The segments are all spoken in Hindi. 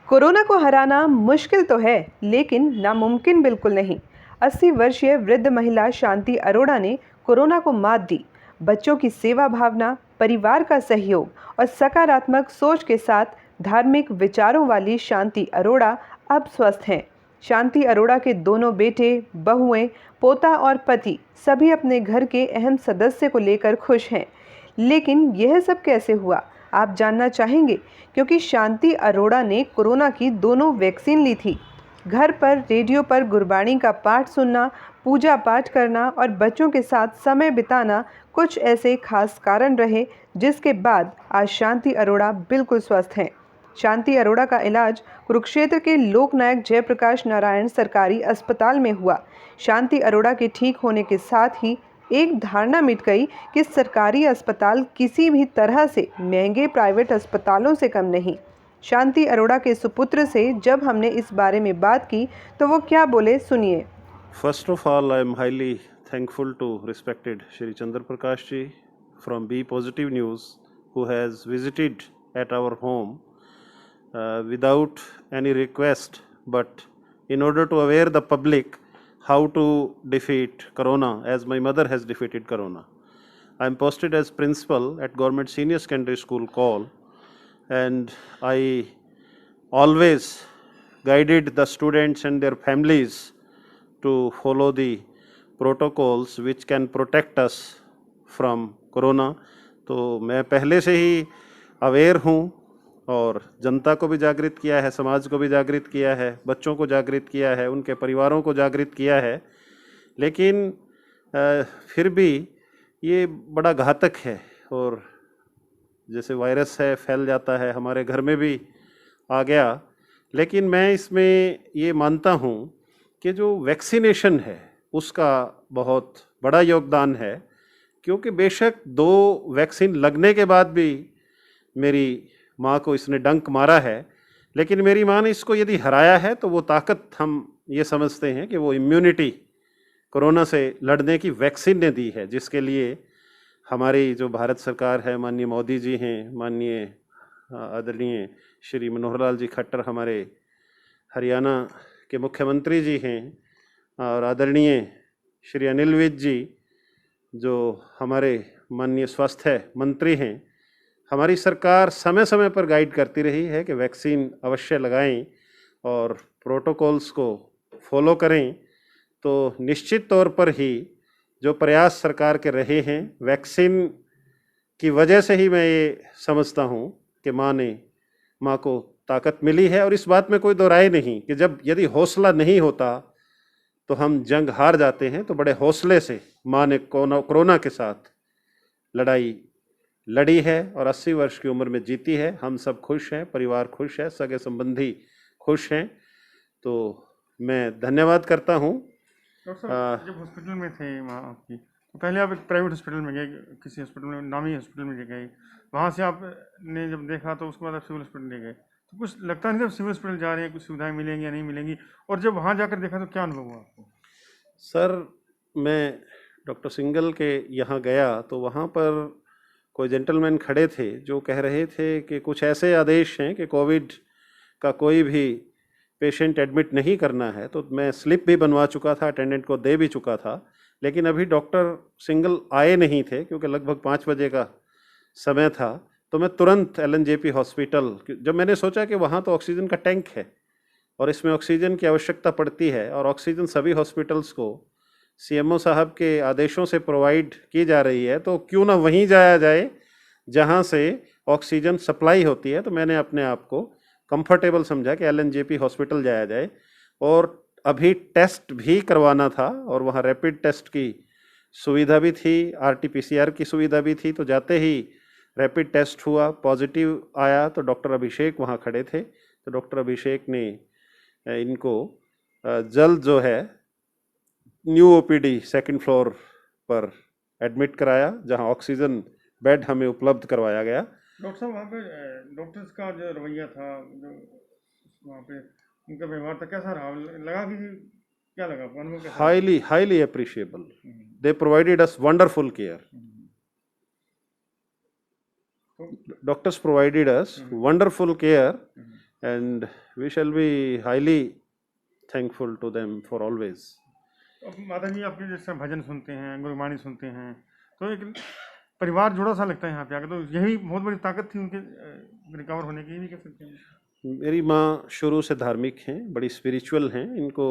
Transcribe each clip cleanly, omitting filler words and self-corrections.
कोरोना को हराना मुश्किल तो है, लेकिन नामुमकिन बिल्कुल नहीं। 80 वर्षीय वृद्ध महिला शांति अरोड़ा ने कोरोना को मात दी। बच्चों की सेवा भावना, परिवार का सहयोग और सकारात्मक सोच के साथ धार्मिक विचारों वाली शांति अरोड़ा अब स्वस्थ हैं। शांति अरोड़ा के दोनों बेटे, बहुएं, पोता और पति सभी अपने घर के अहम सदस्य को लेकर खुश हैं। लेकिन यह सब कैसे हुआ, आप जानना चाहेंगे? क्योंकि शांति अरोड़ा ने कोरोना की दोनों वैक्सीन ली थी। घर पर रेडियो पर गुरबाणी का पाठ सुनना, पूजा पाठ करना और बच्चों के साथ समय बिताना कुछ ऐसे खास कारण रहे, जिसके बाद आज शांति अरोड़ा बिल्कुल स्वस्थ हैं। शांति अरोड़ा का इलाज कुरुक्षेत्र के लोकनायक जयप्रकाश नारायण सरकारी अस्पताल में हुआ। शांति अरोड़ा के ठीक होने के साथ ही एक धारणा मिट गई कि सरकारी अस्पताल किसी भी तरह से महंगे प्राइवेट अस्पतालों से कम नहीं। शांति अरोड़ा के सुपुत्र से जब हमने इस बारे में बात की तो वो क्या बोले, सुनिए। First of all, I am highly thankful to respected Shri Chandra Prakash ji from Be Positive News, who has visited at our home without any request, but in order to aware the public how to defeat Corona, as my mother has defeated Corona. I am posted as principal at Government Senior Secondary School, Call, and I always guided the students and their families to follow the protocols which can protect us from Corona. तो मैं पहले से ही अवेयर हूँ और जनता को भी जागृत किया है, समाज को भी जागृत किया है, बच्चों को जागृत किया है, उनके परिवारों को जागृत किया है। लेकिन फिर भी ये बड़ा घातक है और जैसे वायरस है फैल जाता है, हमारे घर में भी आ गया। लेकिन मैं इसमें ये मानता हूँ कि जो वैक्सीनेशन है उसका बहुत बड़ा योगदान है, क्योंकि बेशक 2 वैक्सीन लगने के बाद भी मेरी माँ को इसने डंक मारा है, लेकिन मेरी माँ ने इसको यदि हराया है तो वो ताकत हम ये समझते हैं कि वो इम्यूनिटी कोरोना से लड़ने की वैक्सीन ने दी है, जिसके लिए हमारी जो भारत सरकार है, माननीय मोदी जी हैं, माननीय आदरणीय श्री मनोहर लाल जी खट्टर हमारे हरियाणा के मुख्यमंत्री जी हैं, और आदरणीय श्री अनिल विज जी जो हमारे माननीय स्वास्थ्य मंत्री हैं, हमारी सरकार समय समय पर गाइड करती रही है कि वैक्सीन अवश्य लगाएं और प्रोटोकॉल्स को फॉलो करें। तो निश्चित तौर पर ही जो प्रयास सरकार के रहे हैं, वैक्सीन की वजह से ही मैं ये समझता हूँ कि माँ को ताकत मिली है। और इस बात में कोई दो राय नहीं कि जब यदि हौसला नहीं होता तो हम जंग हार जाते हैं। तो बड़े हौसले से माँ ने कोरोना के साथ लड़ाई लड़ी है और 80 वर्ष की उम्र में जीती है। हम सब खुश हैं, परिवार खुश है, सगे संबंधी खुश हैं। तो मैं धन्यवाद करता हूँ। डॉक्टर साहब, जब हॉस्पिटल में थे वहाँ आपकी, तो पहले आप एक प्राइवेट हॉस्पिटल में गए, किसी हॉस्पिटल में, नामी हॉस्पिटल में गए, वहाँ से आपने जब देखा तो उसके बाद आप सिविल हॉस्पिटल ले गए, तो कुछ लगता नहीं था सिविल हॉस्पिटल जा रहे हैं कुछ सुविधाएं मिलेंगी या नहीं मिलेंगी, और जब वहाँ जाकर देखा तो क्या अनुभव हुआ आपको? सर, मैं डॉक्टर सिंगल के यहाँ गया तो वहाँ पर कोई जेंटलमैन खड़े थे जो कह रहे थे कि कुछ ऐसे आदेश हैं कि कोविड का कोई भी पेशेंट एडमिट नहीं करना है। तो मैं स्लिप भी बनवा चुका था, अटेंडेंट को दे भी चुका था, लेकिन अभी डॉक्टर सिंगल आए नहीं थे क्योंकि लगभग 5 बजे का समय था। तो मैं तुरंत LNJP हॉस्पिटल, जब मैंने सोचा कि वहाँ तो ऑक्सीजन का टैंक है और इसमें ऑक्सीजन की आवश्यकता पड़ती है और ऑक्सीजन सभी हॉस्पिटल्स को CMO साहब के आदेशों से प्रोवाइड की जा रही है, तो क्यों ना वहीं जाया जाए जहाँ से ऑक्सीजन सप्लाई होती है। तो मैंने अपने आप को कंफर्टेबल समझा कि LNJP हॉस्पिटल जाया जाए। और अभी टेस्ट भी करवाना था और वहाँ रैपिड टेस्ट की सुविधा भी थी, RT-PCR की सुविधा भी थी। तो जाते ही रैपिड टेस्ट हुआ, पॉजिटिव आया, तो डॉक्टर अभिषेक वहाँ खड़े थे। तो डॉक्टर अभिषेक ने इनको जल्द जो है न्यू OPD 2nd फ्लोर पर एडमिट कराया, जहाँ ऑक्सीजन बेड हमें उपलब्ध करवाया गया। डॉक्टर साहब, वहाँ पे डॉक्टर्स का जो रवैया था, जो वहाँ पे उनका व्यवहार था, कैसा रहा? लगा कि क्या लगा आपको, अनुभव कैसा? Highly appreciable. They provided us wonderful care. Doctors provided us wonderful care and we shall be highly thankful to them for always. अब माता जी आपके जैसे भजन सुनते हैं, गुरबाणी सुनते हैं, तो एक परिवार जुड़ा सा लगता है यहाँ पे आकर, तो यही बहुत बड़ी ताकत थी उनके रिकवर होने की, ये भी कह सकते हैं। मेरी माँ शुरू से धार्मिक हैं, बड़ी स्पिरिचुअल हैं, इनको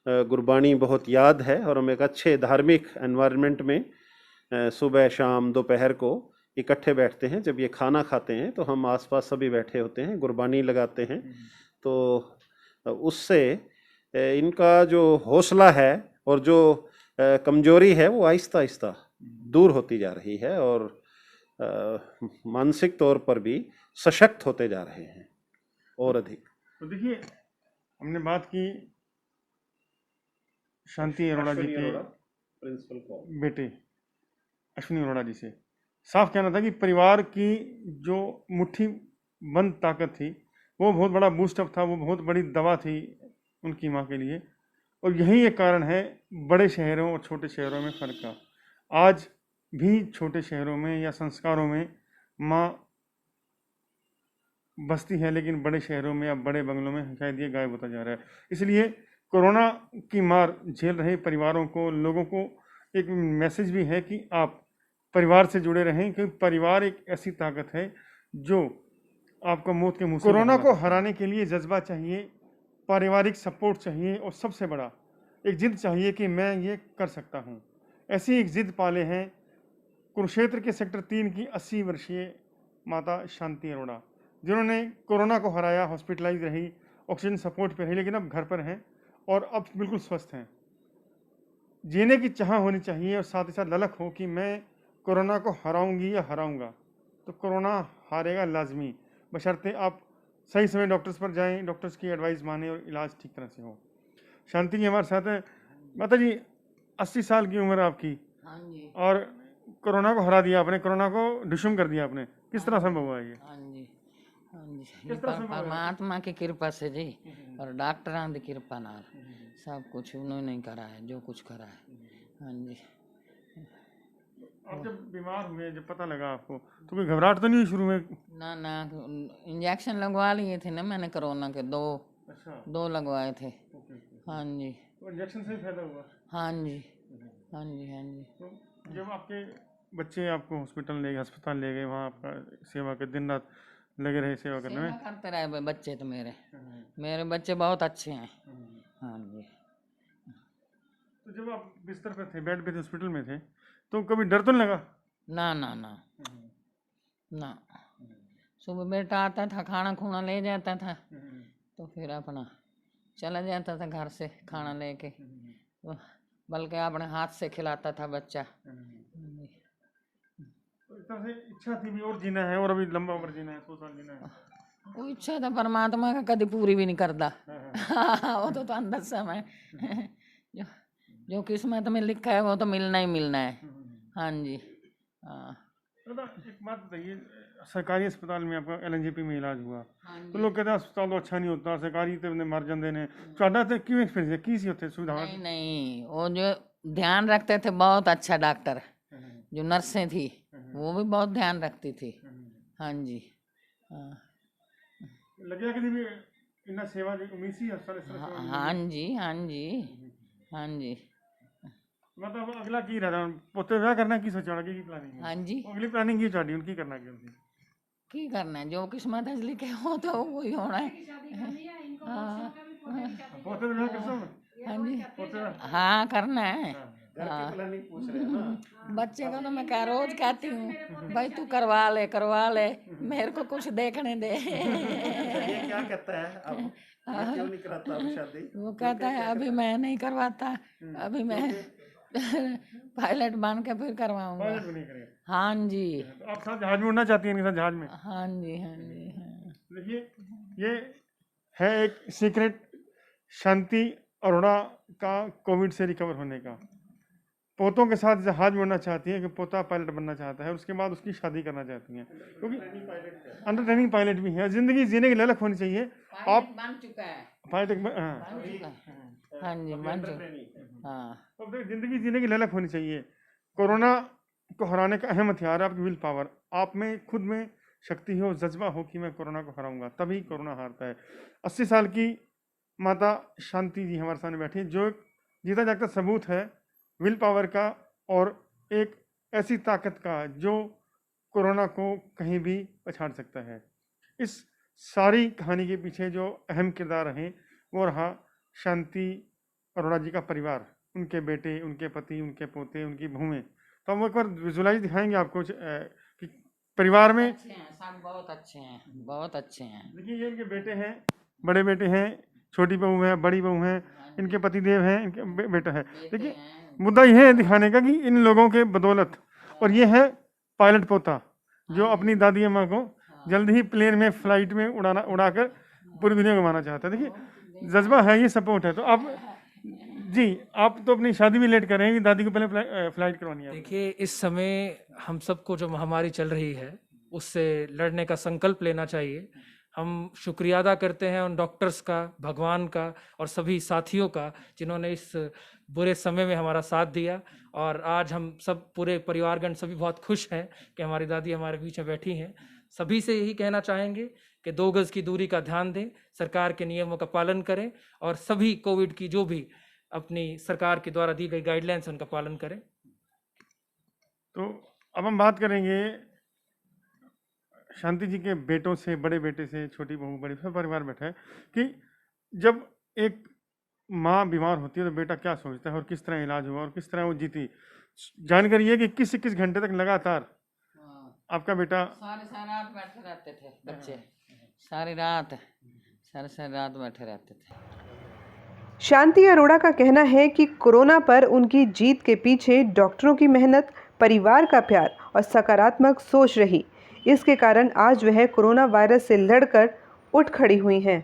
गुरबाणी बहुत याद है और हम एक अच्छे धार्मिक एनवायरनमेंट में सुबह शाम दोपहर को इकट्ठे बैठते हैं। जब ये खाना खाते हैं तो हम आसपास सभी बैठे होते हैं, गुरबाणी लगाते हैं, तो उससे इनका जो हौसला है और जो कमजोरी है वो आहिस्ता आहिस्ता दूर होती जा रही है और मानसिक तौर पर भी सशक्त होते जा रहे हैं और अधिक। तो देखिए, हमने बात की शांति अरोड़ा जी के प्रिंसिपल बेटे अश्विनी अरोड़ा जी से। साफ कहना था कि परिवार की जो मुट्ठी बंद ताकत थी वो बहुत बड़ा बूस्टअप था, वो बहुत बड़ी दवा थी उनकी माँ के लिए। और यही एक कारण है बड़े शहरों और छोटे शहरों में फ़र्क का। आज भी छोटे शहरों में या संस्कारों में माँ बसती है, लेकिन बड़े शहरों में या बड़े बंगलों में शायद ये गायब होता जा रहा है। इसलिए कोरोना की मार झेल रहे परिवारों को, लोगों को एक मैसेज भी है कि आप परिवार से जुड़े रहें, क्योंकि परिवार एक ऐसी ताकत है जो आपको मौत के मुंह से कोरोना को हराने के लिए जज्बा चाहिए, पारिवारिक सपोर्ट चाहिए और सबसे बड़ा एक जिद चाहिए कि मैं ये कर सकता हूँ। ऐसी एक जिद पाले हैं कुरुक्षेत्र के सेक्टर 3 की 80 वर्षीय माता शांति अरोड़ा, जिन्होंने कोरोना को हराया, हॉस्पिटलाइज रही, ऑक्सीजन सपोर्ट पे रही, लेकिन अब घर पर हैं और अब बिल्कुल स्वस्थ हैं। जीने की चाह होनी चाहिए और साथ ही साथ ललक हो कि मैं कोरोना को हराऊंगी या हराऊंगा। तो कोरोना हारेगा लाजमी, बशर्ते आप सही समय डॉक्टर्स पर जाएं, डॉक्टर्स की एडवाइस माने और इलाज ठीक तरह से हो। शांति जी हमारे साथ हैं। माता जी, 80 साल की उम्र आपकी, हाँ जी, और कोरोना को हरा दिया आपने, कोरोना को डिशुम कर दिया आपने, किस तरह संभव हुआ ये? हाँ जी, हाँ जी। किस तरह से परमात्मा की कृपा से जी, और डॉक्टरों की कृपा नाल सब कुछ उन्होंने करा है, जो कुछ करा है। हाँ जी। आप जब बीमार हुए, जब पता लगा आपको, तो कोई घबराहट तो नहीं हुई शुरू में? ना ना, इंजेक्शन लगवा लिए थे ना मैंने, कोरोना के अच्छा, 2 लगवाए थे। ओके। हाँ जी, तो इंजेक्शन से ही फायदा हुआ? हाँ जी, हाँ जी, हाँ जी। तो जब आपके बच्चे आपको हॉस्पिटल ले गए, अस्पताल ले गए, वहाँ आपका सेवा के दिन रात लगे रहे सेवा करने सेवा में? करते रहे बच्चे तो मेरे बच्चे बहुत अच्छे हैं। हाँ जी। तो जब आप बिस्तर पे थे, बेड पे थे, हॉस्पिटल में थे, तो कभी डर तो नहीं लगा? ना ना ना ना, सुबह बेटा आता था, खाना खूना ले जाता था, तो फिर अपना चला जाता था घर से खाना लेके, बल्कि अपने हाथ से खिलाता था बच्चा। तो इस तरह से इच्छा थी भी और जीना है, और अभी लंबा उम्र जीना है, 100 साल जीना है। वो इच्छा तो परमात्मा का कभी पूरी भी नहीं करता। वो तो अंदर से मैं जो किस्मत में लिखा है वो तो मिलना ही मिलना है। हाँ जी, हाँ। दादा, एक बात बताइए, सरकारी अस्पताल में आपका LNJP में इलाज हुआ, हाँ तो लोग कहते हैं अस्पताल तो अच्छा नहीं होता, सरकारी तो मर जाते हैं, ਤੁਹਾਡਾ तो क्यों एक्सपीरियंस है, की सी होते सुविधा? नहीं नहीं, वो जो ध्यान रखते थे बहुत अच्छा डॉक्टर, जो नर्सें थी वो भी बहुत ध्यान रखती थी। हाँ जी, हाँ। लगे कि भी इतना सेवा की उम्मीद सी अस्पताल इस तरह से? हाँ जी, हाँ जी, हाँ जी, मतलब अगला की रहता पोते विआह करना की सोचा की प्लानिंग है? हाँ जी। अगली प्लानिंग की चाहती उनकी करना की उनकी? की करना है, जो किस्मत है लिखे हो तो वही होना है। हाँ, पोते विआह कर सब? हाँ जी, पोते विआह? हाँ करना है। घर की प्लानिंग पूछ रहे हैं ना। बच्चे को तो मैं क्या रोज कहती हूँ, भाई तू करवा ले, मेरे को कुछ देखने दे। ये क्या कहता है अब, ये क्यों नहीं कराता अब शादी? वो कहता है अभी मैं नहीं करवाता, अभी मैं पायलट बन के फिर करवाऊंगा। पायलट भी नहीं करेगा? हाँ जी, तो आप साथ जहाज में उड़ना चाहती हैं, इनके साथ जहाज में? हाँ जी, हाँ जी, हाँ। देखिए, ये है एक सीक्रेट शांति अरोड़ा का कोविड से रिकवर होने का। पोतों के साथ जहाज में उड़ना चाहती है कि पोता पायलट बनना चाहता है, उसके बाद उसकी शादी करना चाहती हैं, क्योंकि अंडर ट्रेनिंग पायलट भी है। जिंदगी जीने की ललक होनी चाहिए। आप बन चुका है, पायलट, हाँ, बन चुका है। हाँ जी, बन चुका। हाँ, अब देखिए, जिंदगी जीने की ललक होनी चाहिए। कोरोना को हराने का अहम हथियार है आपकी विल पावर। आप में खुद में शक्ति हो, जज्बा हो कि मैं कोरोना को हराऊंगा, तभी कोरोना हारता है। 80 साल की माता शांति जी हमारे सामने बैठी हैं, जो एक जीता जागता सबूत है विल पावर का और एक ऐसी ताकत का जो कोरोना को कहीं भी पछाड़ सकता है। इस सारी कहानी के पीछे जो अहम किरदार रहे वो रहा शांति अरोड़ा जी का परिवार, उनके बेटे, उनके पति, उनके पोते, उनकी बहुएं। तो हम एक बार विजुलाइज दिखाएंगे आपको कि परिवार में अच्छे हैं सब, बहुत अच्छे हैं, बहुत अच्छे हैं। देखिए ये इनके बेटे हैं, बड़े बेटे हैं, छोटी बहू है, बड़ी बहू है, इनके पतिदेव हैं, इनके बेटा है। देखिए मुद्दा यह है दिखाने का कि इन लोगों के बदौलत, और ये है पायलट पोता जो अपनी दादी अम्मा को जल्द ही प्लेन में फ्लाइट में उड़ाकर पूरी दुनिया घुमाना चाहता है। देखिए जज्बा है, ये सपोर्ट है। तो आप जी, आप तो अपनी शादी भी लेट कर रहे हैं कि दादी को पहले फ्लाइट करवानी है। देखिए इस समय हम सबको जो महामारी चल रही है उससे लड़ने का संकल्प लेना चाहिए। हम शुक्रिया अदा करते हैं उन डॉक्टर्स का, भगवान का और सभी साथियों का जिन्होंने इस बुरे समय में हमारा साथ दिया। और आज हम सब पूरे परिवारगण सभी बहुत खुश हैं कि हमारी दादी हमारे बीच में बैठी हैं। सभी से यही कहना चाहेंगे कि 2 गज की दूरी का ध्यान दें, सरकार के नियमों का पालन करें और सभी कोविड की जो भी अपनी सरकार के द्वारा दी गई गाइडलाइंस उनका पालन करें। तो अब हम बात करेंगे शांति जी के बेटों से, बड़े बेटे से, छोटी बहू, बड़ी, सब परिवार बैठा है कि जब एक माँ बीमार होती है तो बेटा क्या सोचता है और किस तरह इलाज हुआ और किस तरह वो जीती। जानकारी है कि 21-21 घंटे तक लगातार आपका बेटा सारी रात बैठे रहते थे बच्चे, सारी रात बैठे रहते थे। शांति अरोड़ा का कहना है कि कोरोना पर उनकी जीत के पीछे डॉक्टरों की मेहनत, परिवार का प्यार और सकारात्मक सोच रही। इसके कारण आज वह कोरोना वायरस से लड़कर उठ खड़ी हुई हैं।